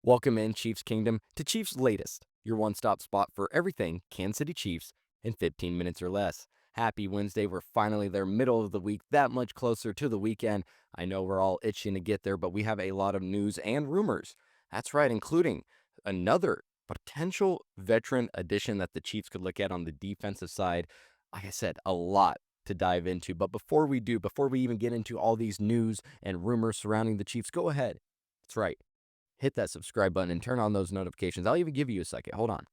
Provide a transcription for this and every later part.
Welcome in, Chiefs Kingdom, to Chiefs Latest, your one-stop spot for everything Kansas City Chiefs in 15 minutes or less. Happy Wednesday. We're finally there, middle of the week, that much closer to the weekend. I know we're all itching to get there, but we have a lot of news and rumors. That's right, including another potential veteran addition that the Chiefs could look at on the defensive side. Like I said, a lot to dive into. But before we do, before we even get into all these news and rumors surrounding the Chiefs, go ahead. That's right, hit that subscribe button and turn on those notifications. I'll even give you a second. Hold on.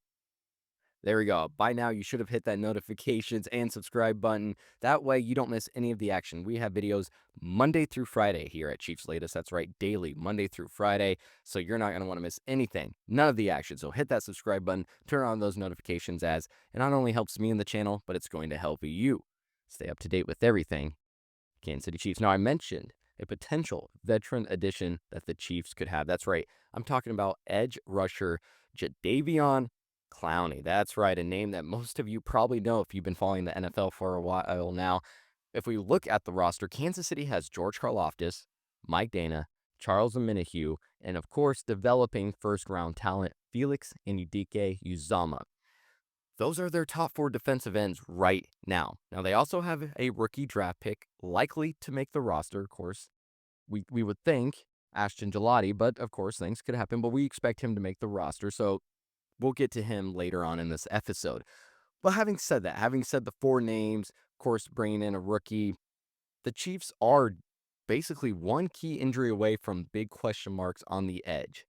There we go. By now, you should have hit that notifications and subscribe button. That way, you don't miss any of the action. We have videos Monday through Friday here at Cheifs Latest. That's right, daily, Monday through Friday. So you're not going to want to miss anything, none of the action. So hit that subscribe button, turn on those notifications, as it not only helps me in the channel, but it's going to help you stay up to date with everything Kansas City Chiefs. Now, I mentioned a potential veteran addition that the Chiefs could have. That's right. I'm talking about edge rusher Jadeveon Clowney. That's right, a name that most of you probably know if you've been following the NFL for a while now. If we look at the roster, Kansas City has George Karlaftis, Mike Dana, Charles Omenihu, and of course, developing first-round talent Felix Anudike Uzama. Those are their top four defensive ends right now. Now, they also have a rookie draft pick likely to make the roster, of course. We would think Ashton Gelati, but of course, things could happen. But we expect him to make the roster, so we'll get to him later on in this episode. But having said that, having said the four names, of course, bringing in a rookie, the Chiefs are basically one key injury away from big question marks on the edge.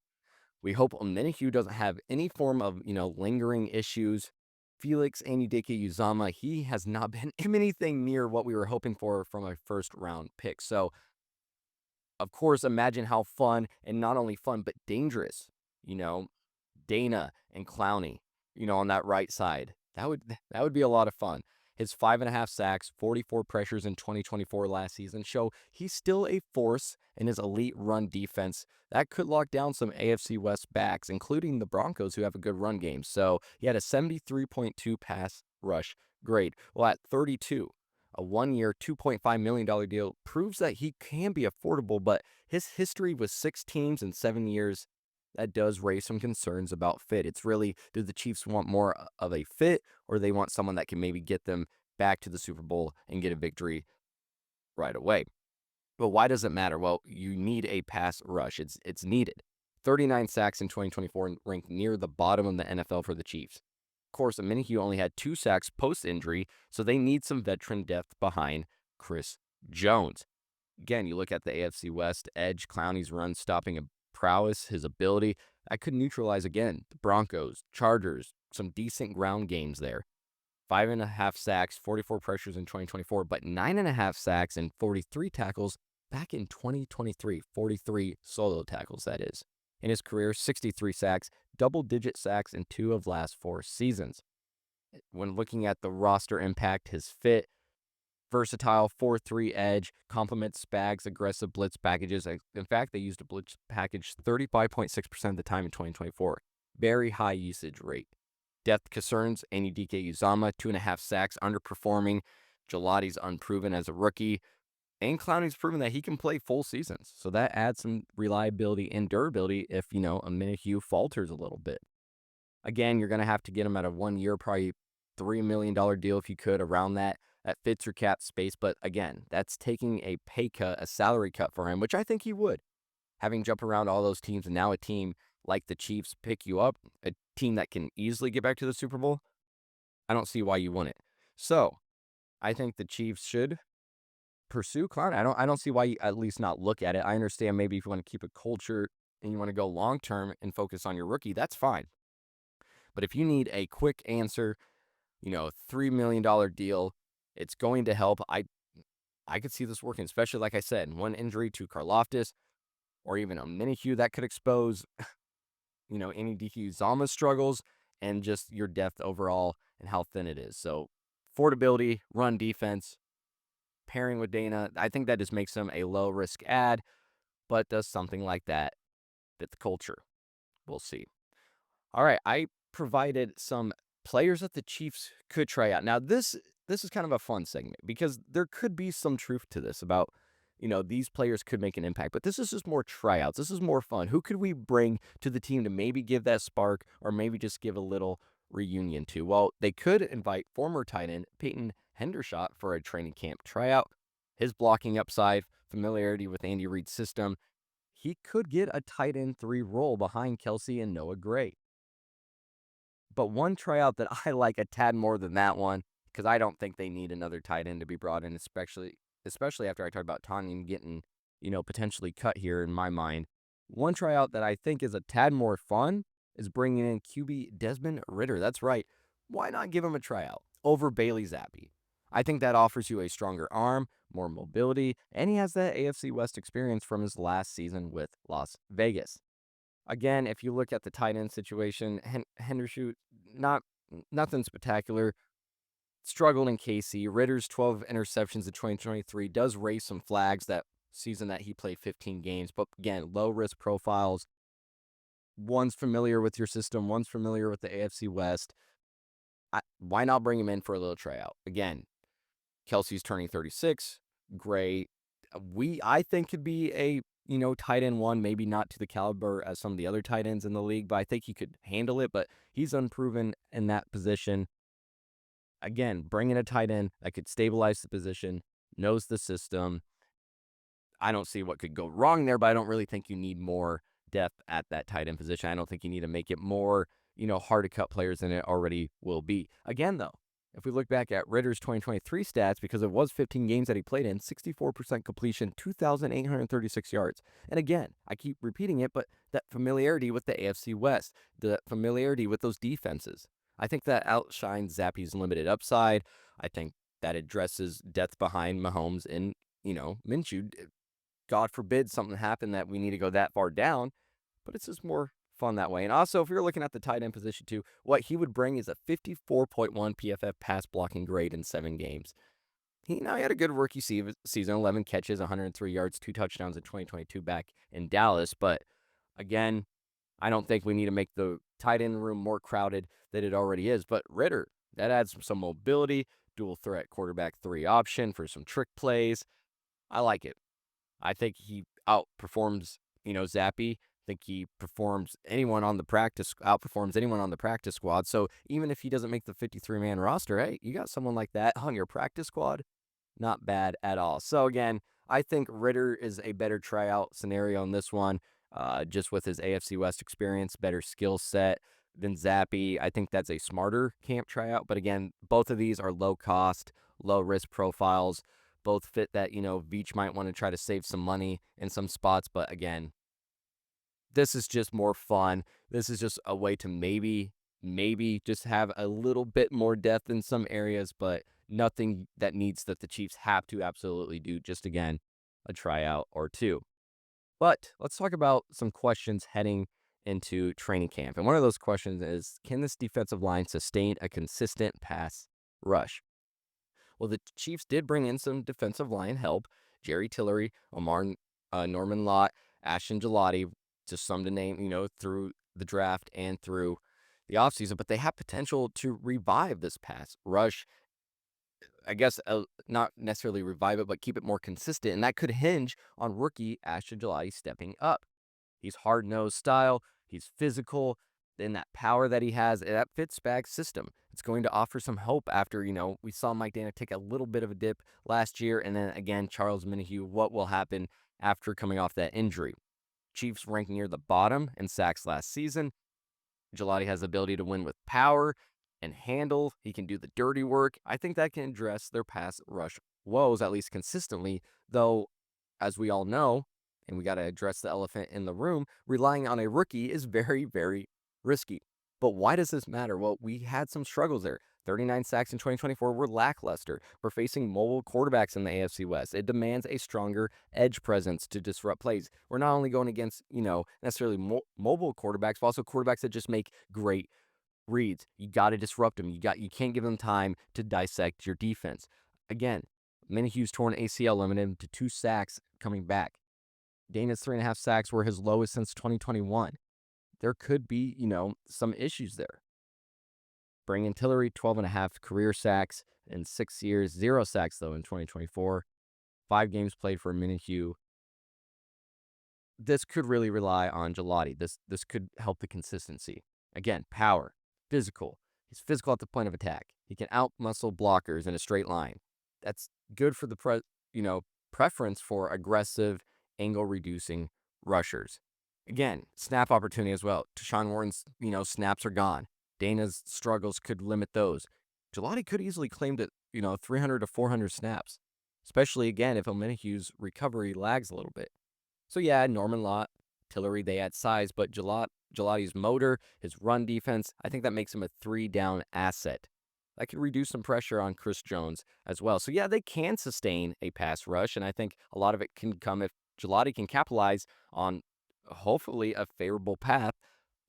We hope Omenihu doesn't have any form of, lingering issues. Felix Anudike Uzama, he has not been anything near what we were hoping for from a first-round pick. So, of course, imagine how fun, and not only fun, but dangerous, you know, Dana and Clowney, on that right side. That would be a lot of fun. His 5.5 sacks, 44 pressures in 2024 last season show he's still a force in his elite run defense. That could lock down some AFC West backs, including the Broncos, who have a good run game. So he had a 73.2 pass rush grade. Well, at 32, a 1-year, $2.5 million deal proves that he can be affordable, but his history with 6 teams in 7 years, that does raise some concerns about fit. It's really, do the Chiefs want more of a fit, or they want someone that can maybe get them back to the Super Bowl and get a victory right away? But why does it matter? Well, you need a pass rush. It's needed. 39 sacks in 2024 and ranked near the bottom of the NFL for the Chiefs. Of course, Omenihu only had 2 sacks post-injury, so they need some veteran depth behind Chris Jones. Again, you look at the AFC West edge, Clowney's run stopping prowess, his ability, that could neutralize, again, the Broncos, Chargers, some decent ground games there. 5.5 sacks, 44 pressures in 2024, but 9.5 sacks and 43 tackles back in 2023. 43 solo tackles, that is. In his career, 63 sacks, double-digit sacks in 2 of last 4 seasons. When looking at the roster impact, his fit, versatile 4-3 edge, complements Spags' aggressive blitz packages. In fact, they used a blitz package 35.6% of the time in 2024. Very high usage rate. Depth concerns, Anudike Uzama, 2.5 sacks, underperforming. Gelati's unproven as a rookie. And Clowney's proven that he can play full seasons. So that adds some reliability and durability if, Omenihu falters a little bit. Again, you're going to have to get him at a 1-year, probably $3 million deal if you could, around that. That fits your cap space. But again, that's taking a pay cut, a salary cut for him, which I think he would. Having jumped around all those teams, and now a team like the Chiefs pick you up, a team that can easily get back to the Super Bowl, I don't see why you wouldn't. So I think the Chiefs should pursue Clowney. I don't see why you at least not look at it. I understand maybe if you want to keep a culture and you want to go long-term and focus on your rookie, that's fine. But if you need a quick answer, $3 million deal, it's going to help. I could see this working, especially, like I said, one injury to Karlaftis or even a Omenihu that could expose, Anudike Uzama's struggles and just your depth overall and how thin it is. So affordability, run defense, pairing with Dana, I think that just makes him a low-risk add, but does something like that fit the culture? We'll see. All right, I provided some players that the Chiefs could try out. Now, this is kind of a fun segment because there could be some truth to this about, these players could make an impact. But this is just more tryouts. This is more fun. Who could we bring to the team to maybe give that spark or maybe just give a little reunion to? Well, they could invite former tight end Peyton Hendershot for a training camp tryout. His blocking upside, familiarity with Andy Reid's system, he could get a tight end 3 role behind Kelsey and Noah Gray. But one tryout that I like a tad more than that one, because I don't think they need another tight end to be brought in, especially after I talked about Tanyan getting, potentially cut here in my mind. One tryout that I think is a tad more fun is bringing in QB Desmond Ridder. That's right. Why not give him a tryout over Bailey Zappi? I think that offers you a stronger arm, more mobility, and he has that AFC West experience from his last season with Las Vegas. Again, if you look at the tight end situation, Hendershot, not nothing spectacular. Struggled in KC. Ritter's 12 interceptions in 2023 does raise some flags that season that he played 15 games. But again, low risk profiles. One's familiar with your system. One's familiar with the AFC West. Why not bring him in for a little tryout? Again, Kelsey's turning 36. Gray, I think could be a tight end 1, maybe not to the caliber as some of the other tight ends in the league, but I think he could handle it. But he's unproven in that position. Again, bringing a tight end that could stabilize the position, knows the system. I don't see what could go wrong there, but I don't really think you need more depth at that tight end position. I don't think you need to make it more, hard to cut players than it already will be. Again, though, if we look back at Ritter's 2023 stats, because it was 15 games that he played in, 64% completion, 2,836 yards. And again, I keep repeating it, but that familiarity with the AFC West, the familiarity with those defenses, I think that outshines Zappi's limited upside. I think that addresses depth behind Mahomes and, Minshew. God forbid something happened that we need to go that far down, but it's just more fun that way. And also, if you're looking at the tight end position too, what he would bring is a 54.1 PFF pass blocking grade in 7 games. He had a good rookie season, 11 catches, 103 yards, 2 touchdowns in 2022 back in Dallas. But again, I don't think we need to make the tight end room more crowded than it already is. But Ridder, that adds some mobility, dual threat quarterback 3 option for some trick plays. I like it. I think he outperforms, Zappi. I think he outperforms anyone on the practice squad. So even if he doesn't make the 53-man roster, hey, you got someone like that on your practice squad. Not bad at all. So again, I think Ridder is a better tryout scenario in this one, just with his AFC West experience, better skill set than Zappi. I think that's a smarter camp tryout. But again, both of these are low cost, low risk profiles. Both fit that, Veach might want to try to save some money in some spots. But again, this is just more fun. This is just a way to maybe just have a little bit more depth in some areas, but nothing that the Chiefs have to absolutely do. Just again, a tryout or 2. But let's talk about some questions heading into training camp. And one of those questions is, can this defensive line sustain a consistent pass rush? Well, the Chiefs did bring in some defensive line help. Jerry Tillery, Norman Lott, Ashton Gelati, just some to name, through the draft and through the offseason. But they have potential to revive this pass rush. I guess not necessarily revive it, but keep it more consistent. And that could hinge on rookie Ashton Gelati stepping up. He's hard-nosed style. He's physical. And that power that he has, that fits Spag's system. It's going to offer some hope after, we saw Mike Dana take a little bit of a dip last year. And then again, Charles Minihue, what will happen after coming off that injury? Chiefs ranking near the bottom in sacks last season. Gelati has the ability to win with power and handle. He can do the dirty work. I think that can address their pass rush woes, at least consistently, though, as we all know, and we got to address the elephant in the room, relying on a rookie is very, very risky. But why does this matter? Well, we had some struggles there. 39 sacks in 2024 were lackluster. We're facing mobile quarterbacks in the AFC West. It demands a stronger edge presence to disrupt plays. We're not only going against, necessarily mobile quarterbacks, but also quarterbacks that just make great reads. You got to disrupt them. You can't give them time to dissect your defense. Again, Minihue's torn ACL limited him to 2 sacks coming back. Dana's 3.5 sacks were his lowest since 2021. There could be, some issues there. Bringing Tillery, 12.5 career sacks in 6 years, 0 sacks, though, in 2024. 5 games played for Minihue. This could really rely on Gelati. This could help the consistency. Again, power, physical. He's physical at the point of attack. He can outmuscle blockers in a straight line. That's good for the preference for aggressive, angle reducing rushers. Again, snap opportunity as well. Deshaun Warren's, snaps are gone. Dana's struggles could limit those. Gelati could easily claim to, 300 to 400 snaps, especially again if Omenihu's recovery lags a little bit. So yeah, Norman Lott, Tillery, they add size, but Gelati's motor, his run defense, I think that makes him a 3-down asset. That could reduce some pressure on Chris Jones as well. So yeah, they can sustain a pass rush, and I think a lot of it can come if Gelati can capitalize on hopefully a favorable path.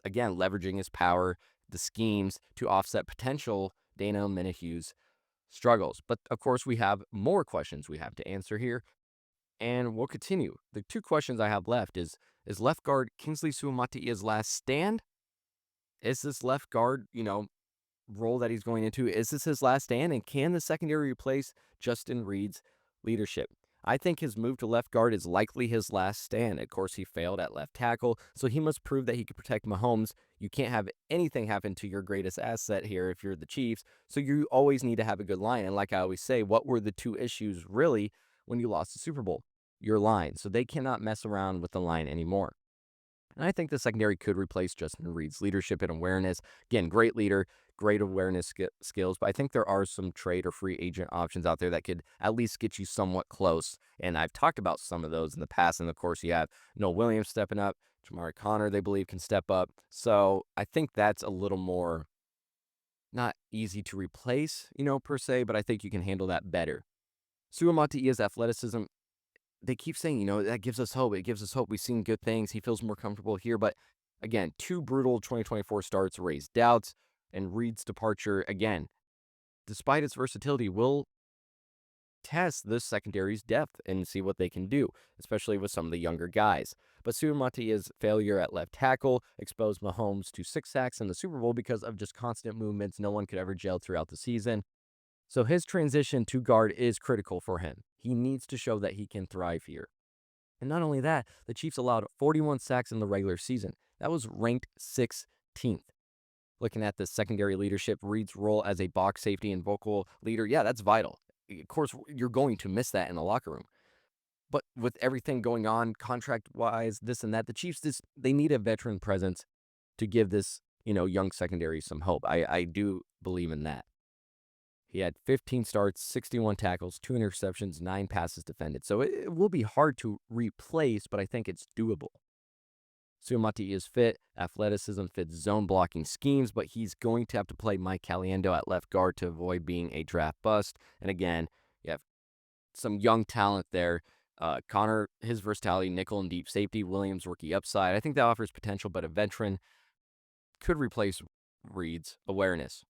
Again, leveraging his power, the schemes to offset potential Dana Minihue's struggles. But of course, we have more questions we have to answer here, and we'll continue. The 2 questions I have left is left guard Kingsley Suamata'ia's last stand? Is this left guard, role that he's going into, is this his last stand? And can the secondary replace Justin Reed's leadership? I think his move to left guard is likely his last stand. Of course, he failed at left tackle, so he must prove that he can protect Mahomes. You can't have anything happen to your greatest asset here if you're the Chiefs, so you always need to have a good line. And like I always say, what were the 2 issues really when you lost the Super Bowl? Your line. So they cannot mess around with the line anymore. And I think the secondary could replace Justin Reed's leadership and awareness. Again, great leader, great awareness skills, but I think there are some trade or free agent options out there that could at least get you somewhat close. And I've talked about some of those in the past. And of course, you have Noah Williams stepping up, Jamari Connor, they believe, can step up. So I think that's a little more not easy to replace, per se, but I think you can handle that better. Suamata'ia's athleticism, they keep saying, that gives us hope. It gives us hope. We've seen good things. He feels more comfortable here. But again, 2 brutal 2024 starts raise doubts, and Reed's departure, again, despite its versatility, will test this secondary's depth and see what they can do, especially with some of the younger guys. But Suamata'ia's failure at left tackle exposed Mahomes to 6 sacks in the Super Bowl because of just constant movements no one could ever gel throughout the season. So his transition to guard is critical for him. He needs to show that he can thrive here. And not only that, the Chiefs allowed 41 sacks in the regular season. That was ranked 16th. Looking at the secondary leadership, Reed's role as a box safety and vocal leader, yeah, that's vital. Of course, you're going to miss that in the locker room. But with everything going on, contract-wise, this and that, the Chiefs, they need a veteran presence to give this, young secondary some hope. I do believe in that. He had 15 starts, 61 tackles, 2 interceptions, 9 passes defended. So it will be hard to replace, but I think it's doable. Suamata'i is fit. Athleticism fits zone blocking schemes, but he's going to have to play Mike Caliendo at left guard to avoid being a draft bust. And again, you have some young talent there. Connor, his versatility, nickel and deep safety. Williams, rookie upside. I think that offers potential, but a veteran could replace Reed's awareness.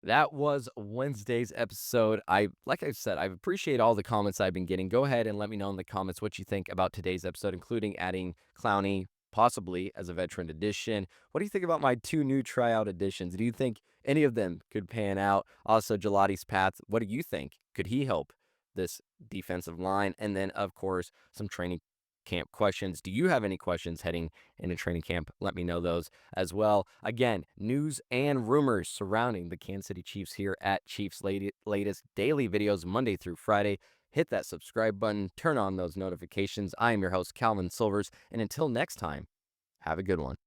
That was Wednesday's episode. Like I said, I appreciate all the comments I've been getting. Go ahead and let me know in the comments what you think about today's episode, including adding Clowney possibly as a veteran addition. What do you think about my 2 new tryout additions? Do you think any of them could pan out? Also, Gelati's path, what do you think? Could he help this defensive line? And then, of course, some training camp questions. Do you have any questions heading into training camp? Let me know those as well. Again, news and rumors surrounding the Kansas City Chiefs here at Cheifs Latest, daily videos Monday through Friday. Hit that subscribe button, turn on those notifications. I am your host, Calvin Silvers, and until next time, have a good one.